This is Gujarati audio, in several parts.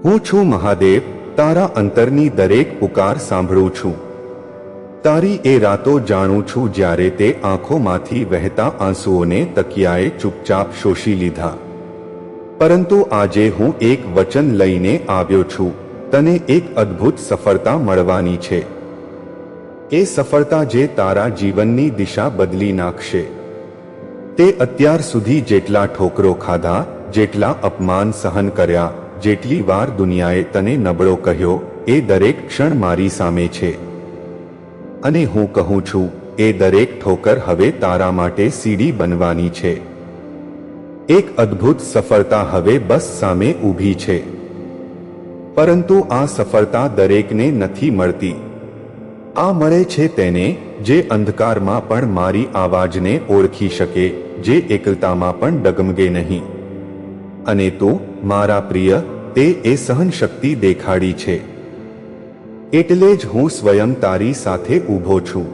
હું છું મહાદેવ, તારા અંતરની દરેક પુકાર સાંભળું છું. તારી એ રાતો જાણું છું જ્યારે તે આંખોમાંથી વહેતા આંસુઓને તકિયાએ ચૂપચાપ શોષી લીધા. પરંતુ આજે હું એક વચન લઈને આવ્યો છું. તને એક અદ્ભુત સફળતા મળવાની છે. એ સફળતા જે તારા જીવનની દિશા બદલી નાખશે. તે અત્યાર સુધી જેટલા ઠોકરો ખાધા, જેટલા અપમાન સહન કર્યા, જેટલી વાર દુનિયાએ તને નબળો કહ્યો, એ દરેક ક્ષણ મારી સામે છે. અને હું કહું છું, એ દરેક ઠોકર હવે તારા માટે સીડી બનવાની છે. એક અદ્ભુત સફળતા હવે બસ સામે ઊભી છે. પરંતુ આ સફળતા દરેકને નથી મળતી. આ મળે છે તેને જે અંધકારમાં પણ મારી આવાજને ઓળખી શકે, જે એકલતામાં પણ ડગમગે નહીં. અને તું, મારા પ્રિય, તે એ સહનશક્તિ દેખાડી છે. એટલે જ હું સ્વયં તારી સાથે ઊભો છું.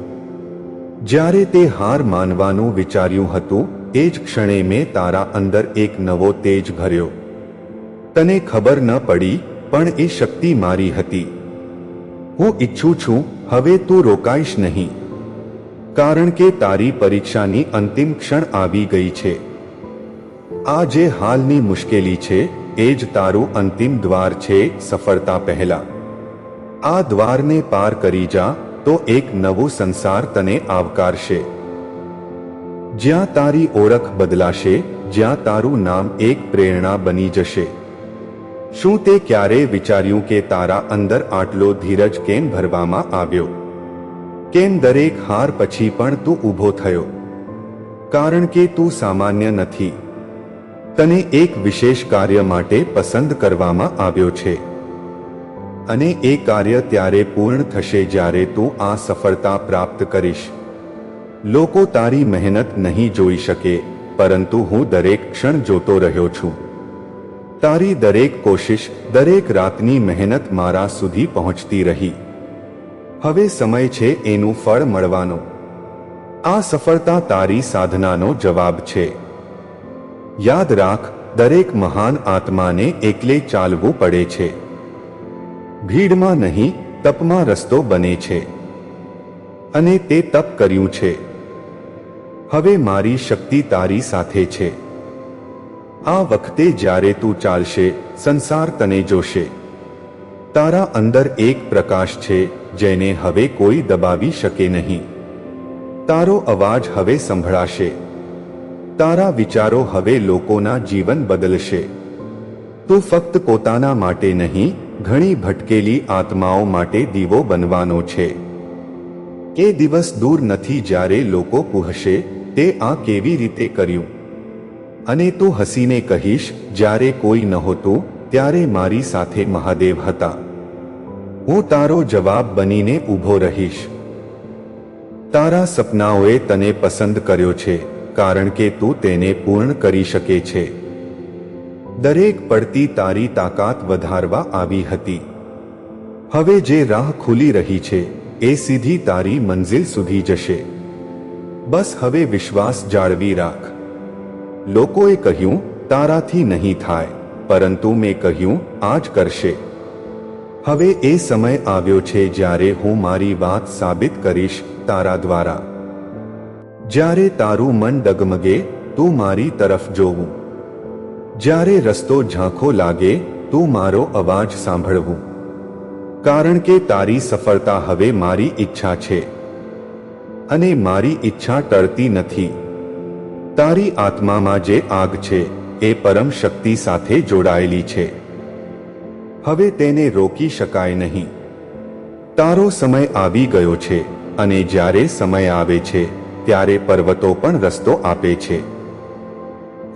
જ્યારે તે હાર માનવાનું વિચાર્યું હતું, એ જ ક્ષણે મેં તારા અંદર એક નવો તેજ ભર્યો. તને ખબર ન પડી, પણ એ શક્તિ મારી હતી. હું ઈચ્છું છું હવે તું રોકાઈશ નહીં, કારણ કે તારી પરીક્ષાની અંતિમ ક્ષણ આવી ગઈ છે. આ જે હાલની મુશ્કેલી છે, એ જ તારું અંતિમ દ્વાર છે સફળતા પહેલા. આ દ્વારને પાર કરી જા તો એક નવો સંસાર તને આવકારશે, જ્યાં તારી ઓળખ બદલાશે, જ્યાં તારું નામ એક પ્રેરણા બની જશે. શું તે ક્યારેય વિચાર્યું કે તારા અંદર આટલો ધીરજ કેમ ભરવામાં આવ્યો? કેમ દરેક હાર પછી પણ તું ઊભો થયો? કારણ કે તું સામાન્ય નથી. તને એક વિશેષ કાર્ય માટે પસંદ કરવામાં આવ્યો છે. અને એ કાર્ય ત્યારે પૂર્ણ થશે જ્યારે તું આ સફળતા પ્રાપ્ત કરીશ. લોકો તારી મહેનત નહીં જોઈ શકે, પરંતુ હું દરેક ક્ષણ જોતો રહ્યો છું. તારી દરેક કોશિશ, દરેક રાતની મહેનત મારા સુધી પહોંચતી રહી. હવે સમય છે એનું ફળ મળવાનો. આ સફળતા તારી સાધનાનો જવાબ છે. યાદ રાખ, દરેક મહાન આત્માને એકલે ચાલવું પડે છે. ભીડમાં નહીં, તપમાં રસ્તો બને છે. અને તે તપ કર્યું છે. હવે મારી શક્તિ તારી સાથે છે. આ વખતે જ્યારે તું ચાલશે, સંસાર તને જોશે. તારા અંદર એક પ્રકાશ છે જેને હવે કોઈ દબાવી શકે નહીં. તારો અવાજ હવે સંભળાશે. તારા વિચારો હવે લોકોના જીવન બદલશે. તું ફક્ત પોતાના માટે નહીં, ઘણી ભટકેલી આત્માઓ માટે દીવો બનવાનો છે. એ દિવસ દૂર નથી જ્યારે લોકો પૂછશે, તે આ કેવી રીતે કર્યું? અને તું હસીને કહીશ, જ્યારે કોઈ નહોતું ત્યારે મારી સાથે મહાદેવ હતા. હું તારો જવાબ બનીને ઊભો રહીશ. તારા સપનાઓએ તને પસંદ કર્યો છે, કારણ કે તું તેને પૂર્ણ કરી શકે છે. દરેક પડતી તારી તાકાત વધારવા આવી હતી. હવે જે રાહ ખુલી રહી છે, એ સીધી તારી મંઝિલ સુધી જશે. બસ હવે વિશ્વાસ જાળવી રાખ. લોકોએ કહ્યું, તારાથી નહીં થાય, પરંતુ મેં કહ્યું, આ જ કરશે. હવે એ સમય આવ્યો છે જ્યારે હું મારી વાત સાબિત કરીશ તારા દ્વારા. જ્યારે તારું મન ડગમગે, તું મારી તરફ જોવું. જ્યારે રસ્તો ઝાંખો લાગે, તું મારો અવાજ સાંભળવું. કારણ કે તારી સફળતા હવે મારી ઈચ્છા છે. અને મારી ઈચ્છા ટળતી નથી. તારી આત્મામાં જે આગ છે, એ પરમ શક્તિ સાથે જોડાયેલી છે. હવે તેને રોકી શકાય નહીં. તારો સમય આવી ગયો છે, અને જ્યારે સમય આવે છે, ત્યારે પર્વતો પણ રસ્તો આપે છે.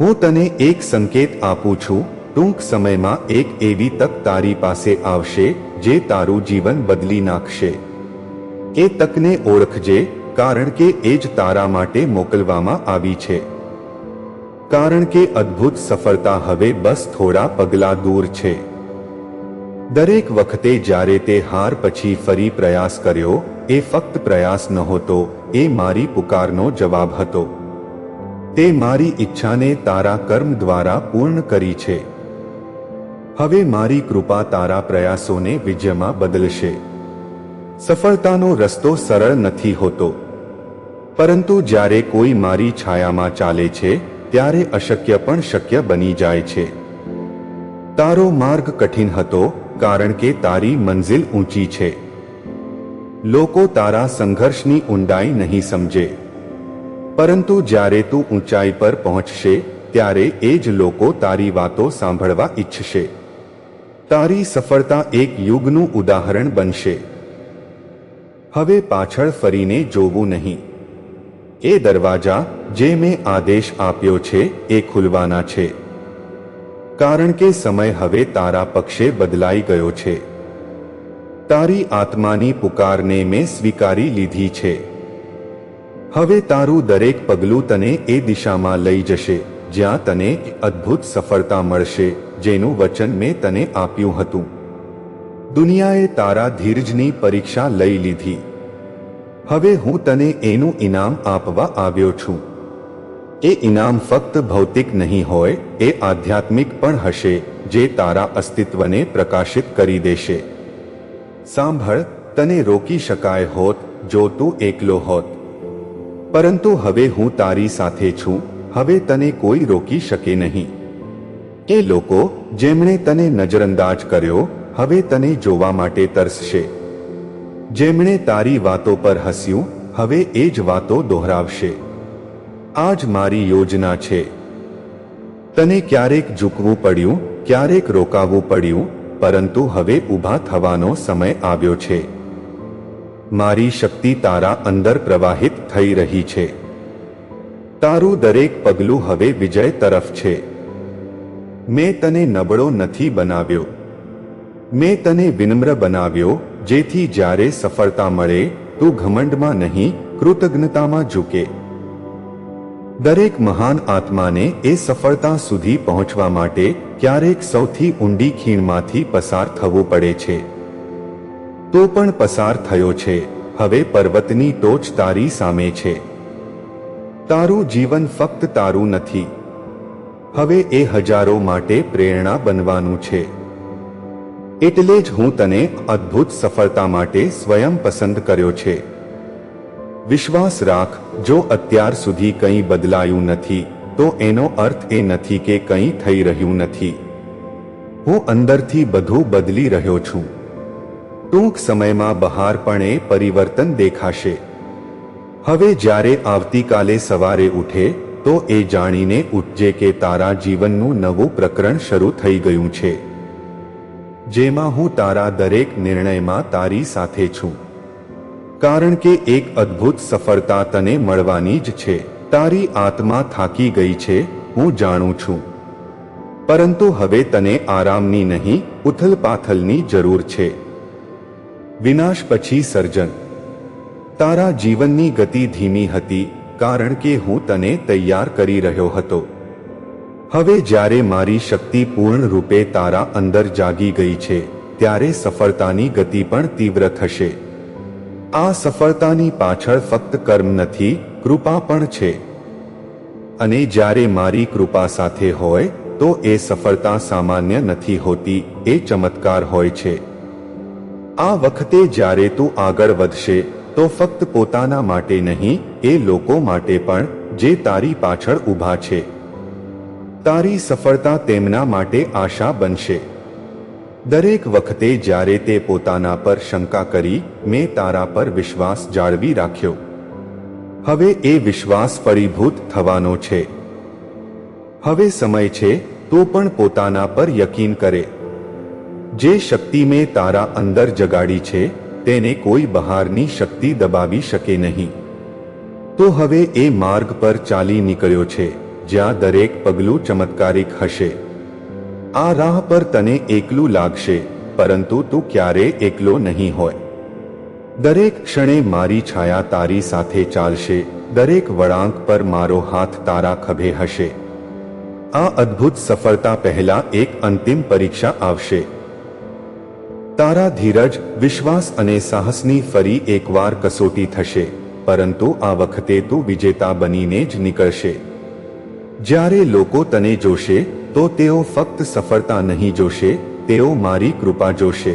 હું તને એક સંકેત આપું છું, ટૂંક સમયમાં એક એવી તક તારી પાસે આવશે જે તારું જીવન બદલી નાખશે. એ તકને ઓળખજે, કારણ કે એ જ તારા માટે મોકલવામાં આવી છે. કારણ કે અદ્ભુત સફળતા હવે બસ થોડા પગલાં દૂર છે. દરેક વખતે જ્યારે તે હાર પછી ફરી પ્રયાસ કર્યો, એ ફક્ત પ્રયાસ નહોતો, એ મારી પુકારનો જવાબ હતો. તે મારી ઈચ્છાને તારા કર્મ દ્વારા પૂર્ણ કરી છે. હવે મારી કૃપા તારા પ્રયાસોને વિજયમાં બદલશે. સફળતાનો રસ્તો સરળ નથી હોતો, પરંતુ જ્યારે કોઈ મારી છાયામાં ચાલે છે ત્યારે અશક્ય પણ શક્ય બની જાય છે. તારો માર્ગ કઠિન હતો કારણ કે તારી મંજિલ ઊંચી છે. લોકો તારા સંઘર્ષની ઊંડાઈ નહીં સમજે, પરંતુ જ્યારે તું ઊંચાઈ પર પહોંચશે ત્યારે એ જ લોકો તારી વાતો સાંભળવા ઈચ્છશે. તારી સફળતા એક યુગનું ઉદાહરણ બનશે. હવે પાછળ ફરીને જોવું નહીં. એ દરવાજા જે મેં આદેશ આપ્યો છે એ ખુલવાના છે, કારણ કે સમય હવે તારા પક્ષે બદલાઈ ગયો છે. તારી આત્માની પુકારને મેં સ્વીકારી લીધી છે. હવે તારું દરેક પગલું તને એ દિશામાં લઈ જશે જ્યાં તને અદ્ભુત સફળતા મળશે, જેનું વચન મેં તને આપ્યું હતું. દુનિયાએ તારા ધીરજની પરીક્ષા લઈ લીધી. હવે હું તને એનું ઇનામ આપવા આવ્યો છું. એ ઇનામ ફક્ત ભૌતિક નહીં હોય, એ આધ્યાત્મિક પણ હશે, જે તારા અસ્તિત્વને પ્રકાશિત કરી દેશે. સાંભળ, તને રોકી શકાય હોત જો તું એકલો હોત, પરંતુ હવે હું તારી સાથે છું. હવે તને કોઈ રોકી શકે નહીં. એ લોકો જેમણે તને નજરઅંદાજ કર્યો હવે તને જોવા માટે તરસશે. જેમણે તારી વાતો પર હસ્યું હવે એ જ વાતો દોહરાવશે. આ જ મારી યોજના છે. તને ક્યારેક ઝૂકવું પડ્યું, ક્યારેક રોકાવું પડ્યું, પરંતુ હવે ઊભા થવાનો સમય આવ્યો છે. મારી શક્તિ તારા અંદર પ્રવાહિત થઈ રહી છે. તારું દરેક પગલું હવે વિજય તરફ છે. મેં તને નબળો નથી બનાવ્યો, મેં તને વિનમ્ર બનાવ્યો, જેથી જ્યારે સફળતા મળે તું ઘમંડમાં નહીં, કૃતજ્ઞતામાં ઝૂકે. દરેક મહાન આત્માને એ સફળતા સુધી પહોંચવા માટે ક્યારેક સૌથી ઊંડી ખીણમાંથી પસાર થવું પડે છે. તો પણ પસાર થયો છે. હવે પર્વતની ટોચ તારી સામે છે. તારું જીવન ફક્ત તારું નથી, હવે એ હજારો માટે પ્રેરણા બનવાનું છે. એટલે જ હું તને અદ્ભુત સફળતા માટે સ્વયં પસંદ કર્યો છે. વિશ્વાસ રાખ, જો અત્યાર સુધી કંઈ બદલાયું નથી તો એનો અર્થ એ નથી કે કંઈ થઈ રહ્યું નથી. હું અંદરથી બધું બદલી રહ્યો છું. ટૂંક સમયમાં બહાર પણ એ પરિવર્તન દેખાશે. હવે જ્યારે આવતીકાલે સવારે ઉઠે તો એ જાણીને ઉઠજે કે તારા જીવનનું નવું પ્રકરણ શરૂ થઈ ગયું છે, જેમાં હું તારા દરેક નિર્ણયમાં તારી સાથે છું. કારણ કે એક અદ્ભુત સફળતા તને મળવાની જ છે. તારી આત્મા થાકી ગઈ છે, હું જાણું છું, પરંતુ હવે તને આરામની નહીં, ઉથલપાથલની જરૂર છે. વિનાશ પછી સર્જન. તારા જીવનની ગતિ ધીમી હતી કારણ કે હું તને તૈયાર કરી રહ્યો હતો. હવે જ્યારે મારી શક્તિ પૂર્ણ રૂપે તારા અંદર જાગી ગઈ છે ત્યારે સફળતાની ગતિ પણ તીવ્ર થશે. આ સફળતાની પાછળ ફક્ત કર્મ નથી, કૃપા પણ છે. અને જ્યારે મારી કૃપા સાથે હોય તો એ સફળતા સામાન્ય નથી હોતી, એ ચમત્કાર હોય છે. આ વખતે જ્યારે તું આગળ વધશે તો ફક્ત પોતાના માટે નહીં, એ લોકો માટે પણ જે તારી પાછળ ઊભા છે. તારી સફળતા તેમના માટે આશા બનશે. દરેક વખતે જ્યારે તે પોતાના પર શંકા કરી, મેં તારા પર વિશ્વાસ જાળવી રાખ્યો. હવે એ વિશ્વાસ ફળીભૂત થવાનો છે. હવે સમય છે તું પણ પોતાના પર યકીન કરે. જે શક્તિ મેં તારા અંદર જગાડી છે તેને કોઈ બહારની શક્તિ દબાવી શકે નહીં. તો હવે એ માર્ગ પર ચાલી નીકળ્યો છે જ્યાં દરેક પગલું ચમત્કારિક હશે. આ રાહ પર તને એકલું લાગશે, પરંતુ તું ક્યારેય એકલો નહીં હોય. દરેક ક્ષણે મારી છાયા તારી સાથે ચાલશે, દરેક વળાંક પર મારો હાથ તારા ખભે હશે. આ અદ્ભુત સફળતા પહેલા એક અંતિમ પરીક્ષા આવશે. તારા ધીરજ, વિશ્વાસ અને સાહસની ફરી એકવાર કસોટી થશે, પરંતુ આ વખતે તું વિજેતા બનીને જ નીકળશે. જ્યારે લોકો તને જોશે તો તેઓ ફક્ત સફળતા નહીં જોશે, તેઓ મારી કૃપા જોશે.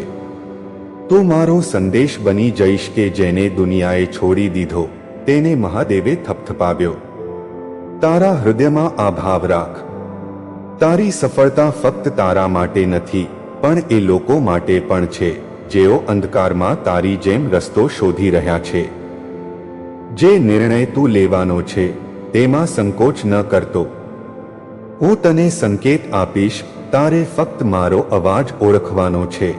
તું મારો સંદેશ બની જઈશ કે જેને દુનિયાએ છોડી દીધો તેને મહાદેવે થપથપાવ્યો. તારા હૃદયમાં આ ભાવ રાખ. તારી સફળતા ફક્ત તારા માટે નથી, પણ એ લોકો માટે પણ છે જેઓ અંધકારમાં તારી જેમ રસ્તો શોધી રહ્યા છે. જે નિર્ણય તું લેવાનો છે તેમાં સંકોચ ન કરતો. હું તને સંકેત આપીશ, તારે ફક્ત મારો અવાજ ઓળખવાનો છે.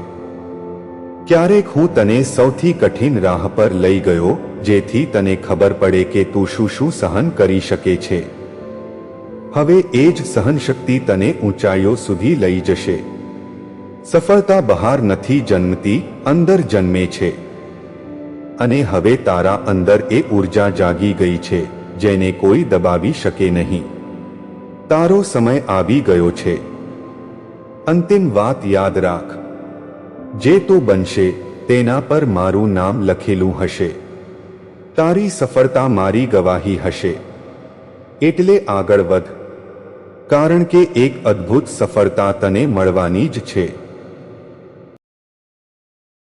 ક્યારેક હું તને સૌથી કઠિન રાહ પર લઈ ગયો જેથી તને ખબર પડે કે તું શું શું સહન કરી શકે છે. હવે એ જ સહનશક્તિ તને ઊંચાઈઓ સુધી લઈ જશે. સફળતા બહાર નથી જન્મતી, અંદર જન્મે છે. અને હવે તારા અંદર એ ઊર્જા જાગી ગઈ છે જેને કોઈ દબાવી શકે નહીં. તારો સમય આવી ગયો છે. અંતિમ વાત યાદ રાખ, જે તું બનશે તેના પર મારું નામ લખેલું હશે. તારી સફળતા મારી ગવાહી હશે. એટલે આગળ વધ, કારણ કે એક અદ્ભુત સફળતા તને મળવાની જ છે.